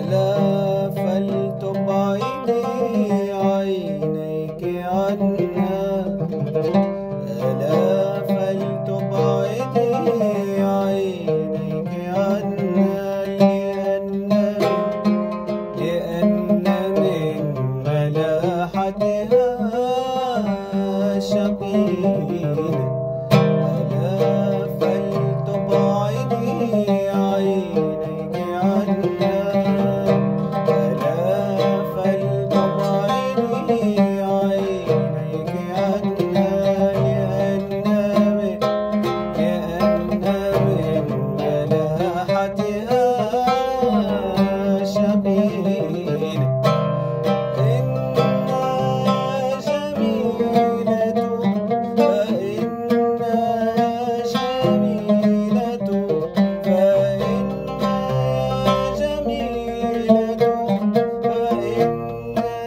ألا فلتبعدي عينيك عنا، ألا فلتبعدي عينيك عنا، لأن من ملاحتها شقينا. ألا فلتبعدي عينيك عنا، ألا فلتبعدي عينيك عنا، لأن من ملاحتها شقينا. إنها جميلة فإنها جميلة، فإنها جميلة، فإنها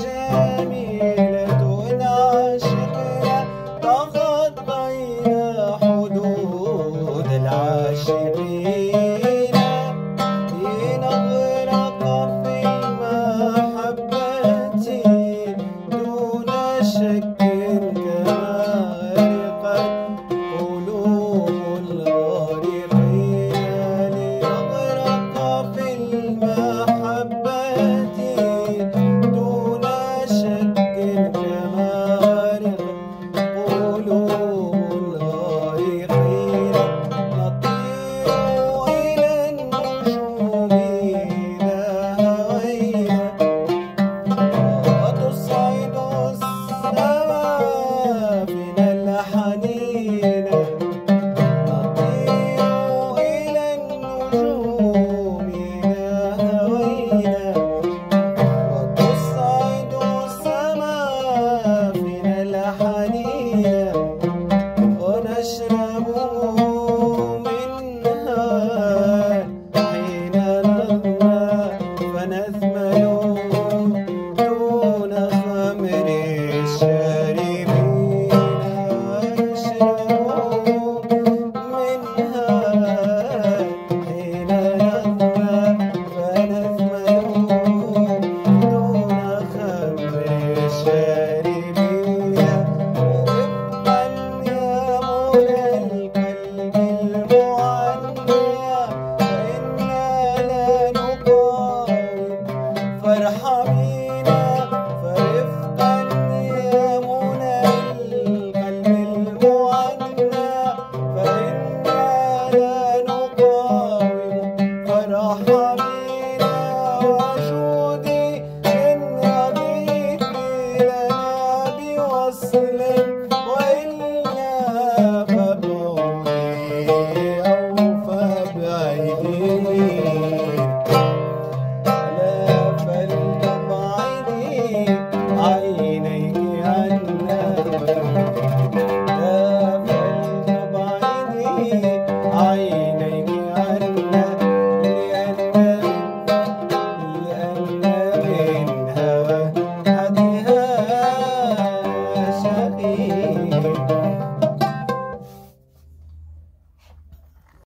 جميلة. إن عشقنا تخطينا حدود العاشقين، لنغرق في المحبة دون شك كما غرقت قلوب الغارقين، لنغرق في المحبة دون شك كما غرقت قلوب الغارقين. نطير إلى النجوم إذا هوينا، وتصعد السماء بنا الحنين. نطير إلى النجوم إذا هوينا، وتصعد السماء بنا الحنين. ونشرب منها حين نظمى، فنثمل دون خمر الشاربين. نشرب منها حين نظمى، فنثمل دون خمر الشاربين. رفقا يا منى القلب المعنى، فإنا لا نقاوم فارحمينا. فرفقا يا منى القلب المعنى، فإنا لا نقاوم فارحمينا.